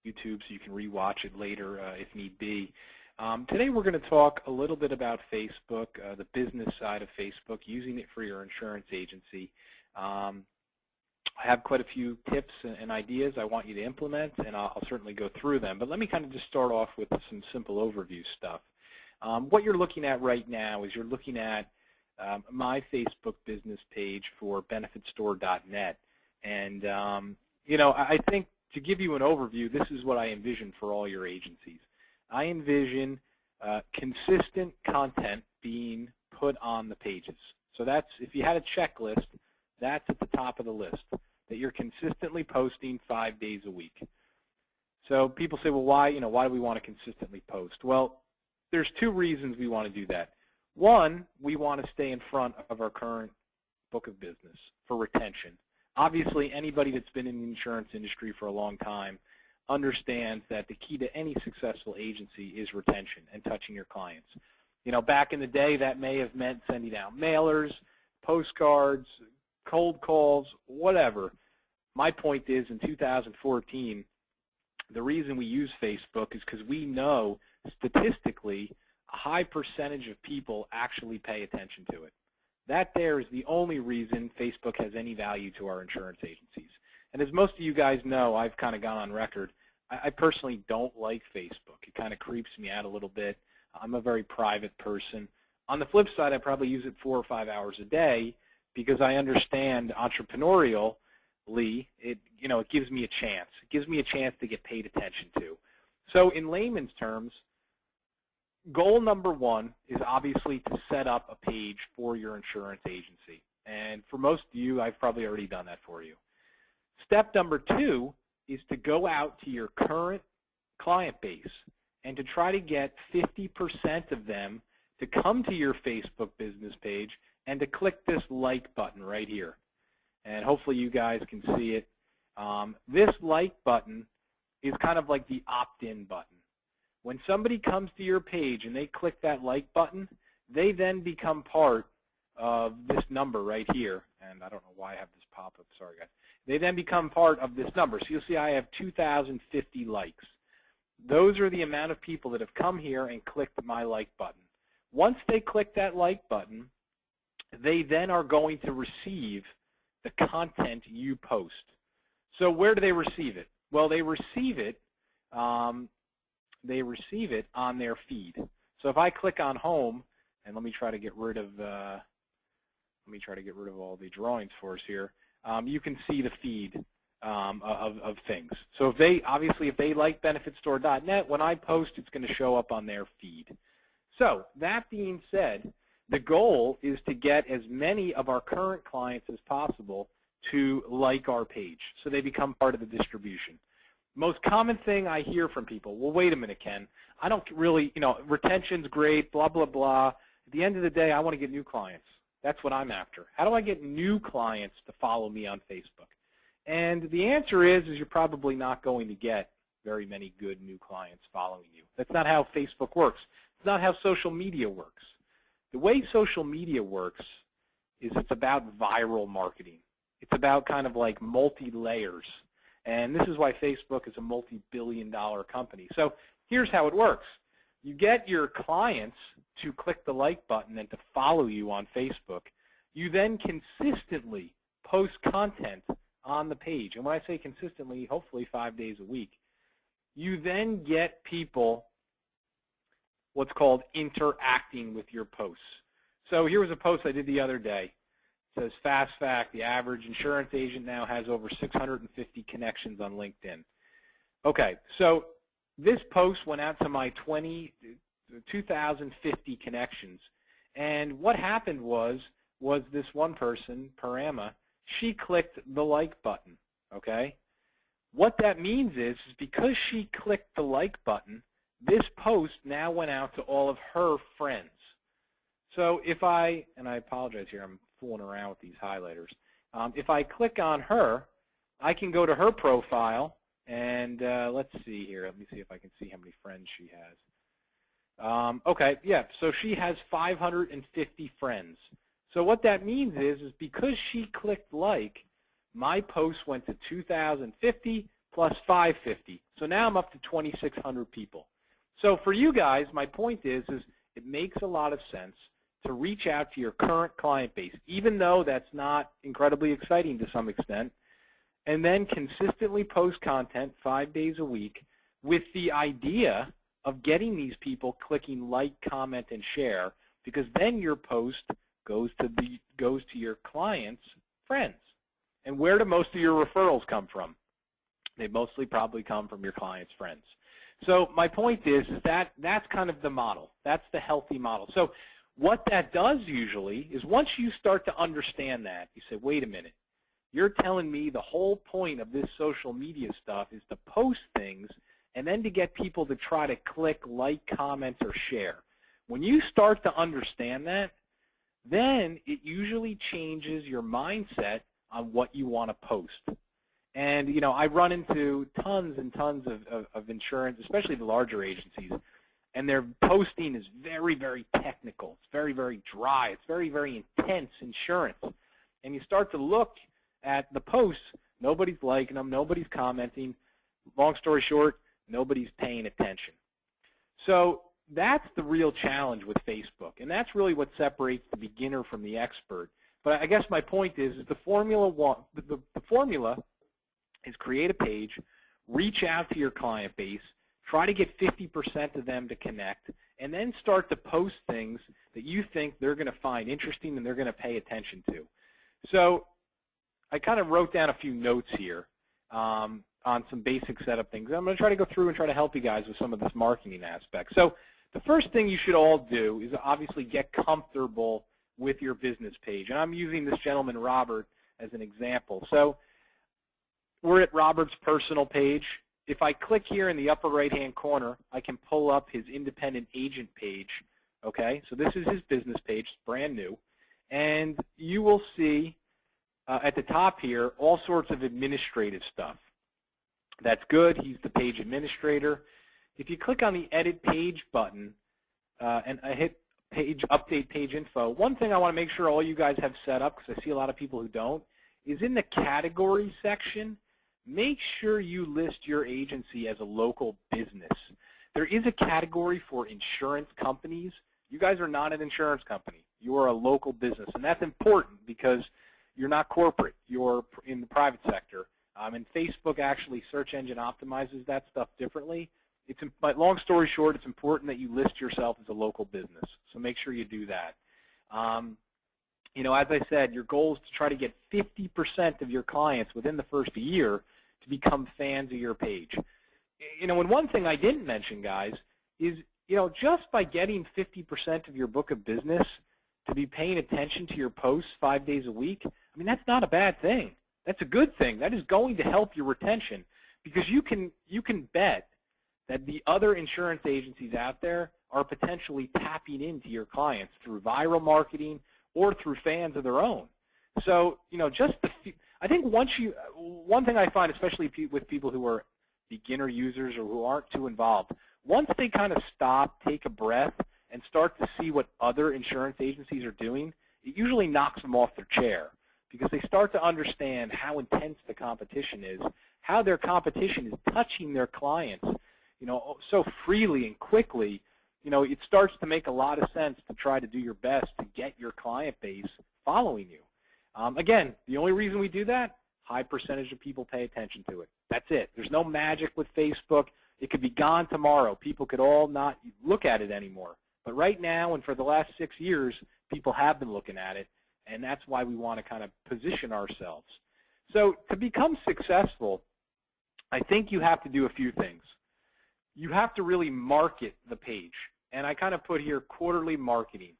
YouTube so you can rewatch it later if need be. Today we're going to talk a little bit about Facebook, the business side of Facebook, using it for your insurance agency. I have quite a few tips and ideas I want you to implement, and I'll certainly go through them. But let me kind of just start off with some simple overview stuff. What you're looking at right now is you're looking at my Facebook business page for benefitstore.net. And, you know, I think to give you an overview, this is what I envision for all your agencies. I envision consistent content being put on the pages. So that's, if you had a checklist, that's at the top of the list, that you're consistently posting 5 days a week. So people say, well, why do we want to consistently post? Well, there's two reasons we want to do that. One, we want to stay in front of our current book of business for retention. Obviously, anybody that's been in the insurance industry for a long time understands that the key to any successful agency is retention and touching your clients. You know, back in the day, that may have meant sending out mailers, postcards, cold calls, whatever. My point is, in 2014, the reason we use Facebook is because we know statistically a high percentage of people actually pay attention to it. That there is the only reason Facebook has any value to our insurance agencies. And as most of you guys know, I've kind of gone on record, I personally don't like Facebook. It kind of creeps me out a little bit. I'm a very private person. On the flip side, I probably use it 4 or 5 hours a day because I understand entrepreneurially, it gives me a chance. It gives me a chance to get paid attention to. So in layman's terms, goal number one is obviously to set up a page for your insurance agency. And for most of you, I've probably already done that for you. Step number two is to go out to your current client base and to try to get 50% of them to come to your Facebook business page and to click this like button right here. And hopefully you guys can see it. This like button is kind of like the opt-in button. When somebody comes to your page and they click that like button, they then become part of this number right here. And I don't know why I have this pop-up. Sorry, guys. They then become part of this number. So you'll see I have 2,050 likes. Those are the amount of people that have come here and clicked my like button. Once they click that like button, they then are going to receive the content you post. So where do they receive it? Well, they receive it on their feed. So if I click on home, and let me try to get rid of all the drawings for us here. You can see the feed of things. So if they like benefitstore.net, when I post, it's going to show up on their feed. So that being said, the goal is to get as many of our current clients as possible to like our page so they become part of the distribution. Most common thing I hear from people, well, wait a minute, Ken, I don't really, retention's great, blah, blah, blah. At the end of the day, I want to get new clients. That's what I'm after. How do I get new clients to follow me on Facebook? And the answer is you're probably not going to get very many good new clients following you. That's not how Facebook works. It's not how social media works. The way social media works is it's about viral marketing. It's about kind of like multi-layers. And this is why Facebook is a multi-billion-dollar company. So here's how it works. You get your clients to click the like button and to follow you on Facebook. You then consistently post content on the page. And when I say consistently, hopefully 5 days a week. You then get people what's called interacting with your posts. So here was a post I did the other day. It says, fast fact, the average insurance agent now has over 650 connections on LinkedIn. Okay, so this post went out to my 2,050 connections. And what happened was this one person, Parama, she clicked the like button, okay? What that means is because she clicked the like button, this post now went out to all of her friends. So if and I apologize here, I'm fooling around with these highlighters. If I click on her, I can go to her profile, and let's see here. Let me see if I can see how many friends she has. Okay, yeah, so she has 550 friends. So what that means is because she clicked like, my post went to 2,050 plus 550. So now I'm up to 2,600 people. So for you guys, my point is it makes a lot of sense to reach out to your current client base, even though that's not incredibly exciting to some extent, and then consistently post content 5 days a week with the idea of getting these people clicking like, comment, and share, because then your post goes to your clients' friends. And where do most of your referrals come from? They mostly probably come from your clients' friends. So my point is that that's kind of the model. That's the healthy model. So what that does usually is once you start to understand that, you say, wait a minute, you're telling me the whole point of this social media stuff is to post things and then to get people to try to click like, comment, or share. When you start to understand that, then it usually changes your mindset on what you want to post. And, you know, I run into tons and tons of insurance, especially the larger agencies, and their posting is very, very technical. It's very, very dry. It's very, very intense insurance. And you start to look at the posts, nobody's liking them, nobody's commenting. Long story short, nobody's paying attention. So that's the real challenge with Facebook, and that's really what separates the beginner from the expert. But I guess my point is the formula is create a page, reach out to your client base, try to get 50% of them to connect, and then start to post things that you think they're going to find interesting and they're going to pay attention to. So I kind of wrote down a few notes here on some basic setup things. I'm going to try to go through and try to help you guys with some of this marketing aspect. So the first thing you should all do is obviously get comfortable with your business page. And I'm using this gentleman, Robert, as an example. So we're at Robert's personal page. If I click here in the upper right-hand corner, I can pull up his independent agent page. Okay, so this is his business page. It's brand new. And you will see at the top here all sorts of administrative stuff. That's good. He's the page administrator. If you click on the Edit Page button and I hit Update Page Info, one thing I want to make sure all you guys have set up, because I see a lot of people who don't, is in the category section, make sure you list your agency as a local business. There is a category for insurance companies. You guys are not an insurance company. You are a local business, and that's important because you're not corporate. You're in the private sector. And Facebook actually search engine optimizes that stuff differently. But long story short, it's important that you list yourself as a local business. So make sure you do that. You know, as I said, your goal is to try to get 50% of your clients within the first year to become fans of your page. You know, and one thing I didn't mention, guys, is, you know, just by getting 50% of your book of business to be paying attention to your posts 5 days a week, I mean, that's not a bad thing. That's a good thing. That is going to help your retention, because you can bet that the other insurance agencies out there are potentially tapping into your clients through viral marketing or through fans of their own. So, you know, I think one thing I find, especially with people who are beginner users or who aren't too involved, once they kind of stop, take a breath, and start to see what other insurance agencies are doing, it usually knocks them off their chair, because they start to understand how intense the competition is, how their competition is touching their clients, you know, so freely and quickly. You know, it starts to make a lot of sense to try to do your best to get your client base following you. Again, the only reason we do that, high percentage of people pay attention to it. That's it. There's no magic with Facebook. It could be gone tomorrow. People could all not look at it anymore. But right now, and for the last 6 years, people have been looking at it, and that's why we want to kind of position ourselves. So to become successful, I think you have to do a few things. You have to really market the page. And I kind of put here quarterly marketing.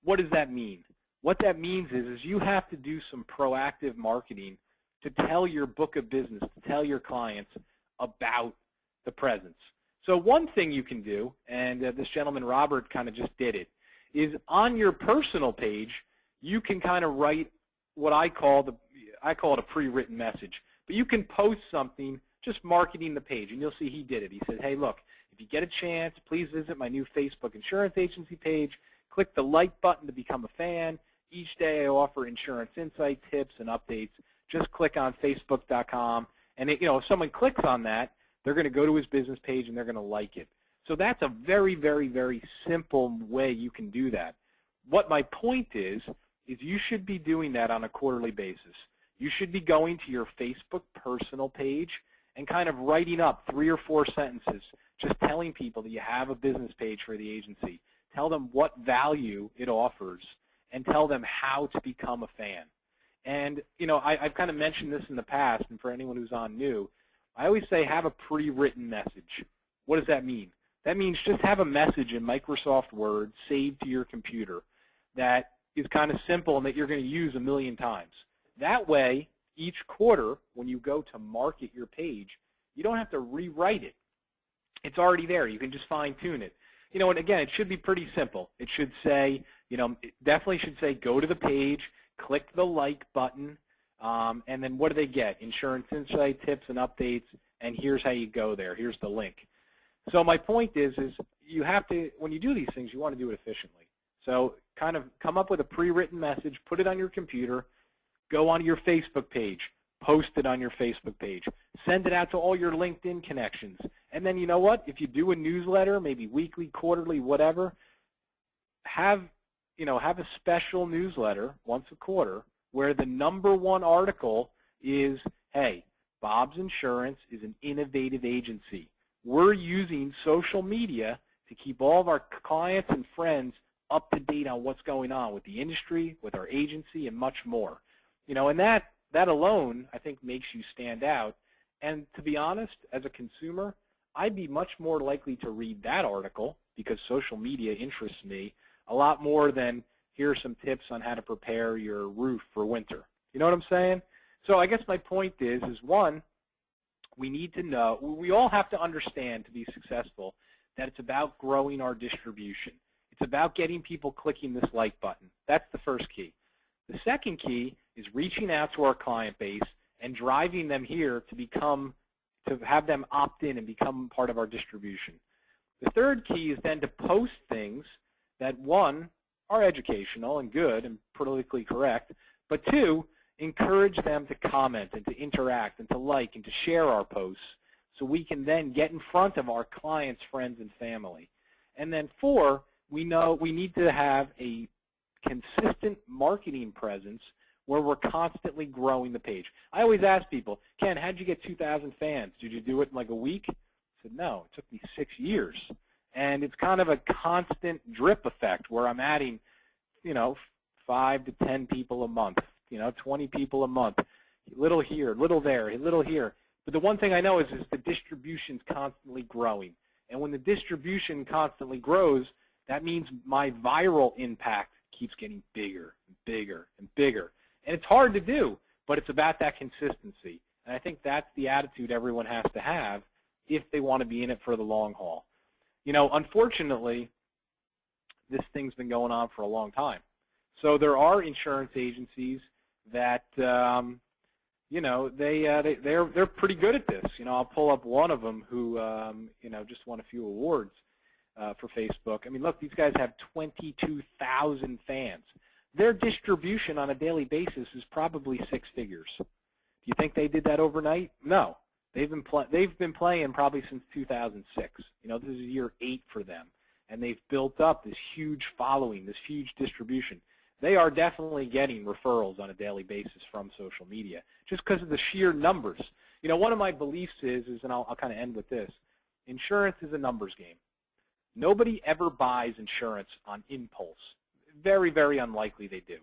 What does that mean? What that means is you have to do some proactive marketing to tell your book of business, to tell your clients about the presence. So one thing you can do, and this gentleman, Robert, kind of just did it, is on your personal page, you can kind of write what I call it a pre-written message. But you can post something just marketing the page, and you'll see he did it. He said, hey, look, if you get a chance, please visit my new Facebook insurance agency page. Click the like button to become a fan. Each day I offer insurance insight, tips, and updates. Just click on facebook.com And if someone clicks on that, they're going to go to his business page and they're going to like it. So that's a very, very, very simple way you can do that. What my point is you should be doing that on a quarterly basis. You should be going to your Facebook personal page and kind of writing up 3 or 4 sentences, just telling people that you have a business page for the agency. Tell them what value it offers and tell them how to become a fan. And, I've kind of mentioned this in the past, and for anyone who's on new, I always say have a pre-written message. What does that mean? That means just have a message in Microsoft Word saved to your computer that is kind of simple and that you're going to use a million times. That way, each quarter, when you go to market your page, you don't have to rewrite it. It's already there. You can just fine-tune it. And again, it should be pretty simple. It should say, it definitely should say go to the page, click the like button, and then what do they get? Insurance insight, tips, and updates, and here's how you go there. Here's the link. So my point is you have to, when you do these things, you want to do it efficiently. So kind of come up with a pre-written message, put it on your computer, go onto your Facebook page, post it on your Facebook page, send it out to all your LinkedIn connections. And then you know what? If you do a newsletter, maybe weekly, quarterly, whatever, have a special newsletter once a quarter where the #1 article is, hey, Bob's Insurance is an innovative agency. We're using social media to keep all of our clients and friends up to date on what's going on with the industry, with our agency, and much more. And that alone, I think, makes you stand out. And to be honest, as a consumer, I'd be much more likely to read that article because social media interests me a lot more than here are some tips on how to prepare your roof for winter. You know what I'm saying? So I guess my point is one, we need to know, we all have to understand to be successful that it's about growing our distribution. It's about getting people clicking this like button. That's the first key. The second key is reaching out to our client base and driving them here to have them opt in and become part of our distribution. The third key is then to post things that, one, are educational and good and politically correct, but two, encourage them to comment and to interact and to like and to share our posts so we can then get in front of our clients, friends, and family. And then four, we know we need to have a consistent marketing presence where we're constantly growing the page. I always ask people, Ken, how'd you get 2,000 fans? Did you do it in like a week? I said, no, it took me 6 years. And it's kind of a constant drip effect where I'm adding, 5 to 10 people a month, 20 people a month, little here, little there, little here. But the one thing I know is the distribution's constantly growing. And when the distribution constantly grows, that means my viral impact keeps getting bigger and bigger and bigger. And it's hard to do, but it's about that consistency. And I think that's the attitude everyone has to have if they want to be in it for the long haul. Unfortunately, this thing's been going on for a long time. So there are insurance agencies that, they're pretty good at this. I'll pull up one of them who, just won a few awards for Facebook. I mean, look, these guys have 22,000 fans. Their distribution on a daily basis is probably 6 figures. Do you think they did that overnight? No. They've been playing probably since 2006. This is year 8 for them, and they've built up this huge following, this huge distribution. They are definitely getting referrals on a daily basis from social media just because of the sheer numbers. One of my beliefs is and I'll kind of end with this, insurance is a numbers game. Nobody ever buys insurance on impulse. Very, very unlikely they do.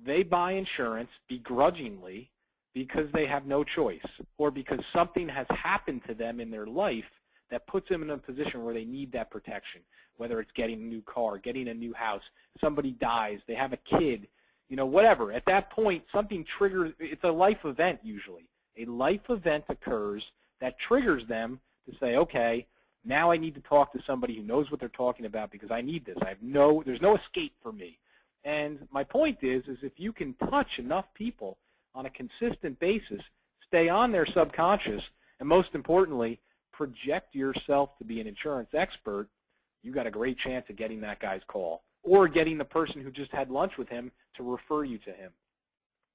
They buy insurance begrudgingly because they have no choice or because something has happened to them in their life that puts them in a position where they need that protection, whether it's getting a new car, getting a new house, somebody dies, they have a kid, whatever. At that point, something triggers. It's a life event usually. A life event occurs that triggers them to say, okay, now I need to talk to somebody who knows what they're talking about because I need this. There's no escape for me. And my point is if you can touch enough people on a consistent basis, stay on their subconscious, and most importantly, project yourself to be an insurance expert, you got a great chance of getting that guy's call or getting the person who just had lunch with him to refer you to him,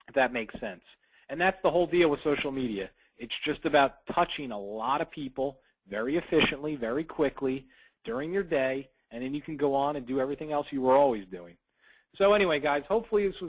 if that makes sense. And that's the whole deal with social media. It's just about touching a lot of people very efficiently, very quickly during your day, and then you can go on and do everything else you were always doing. So anyway, guys, hopefully this was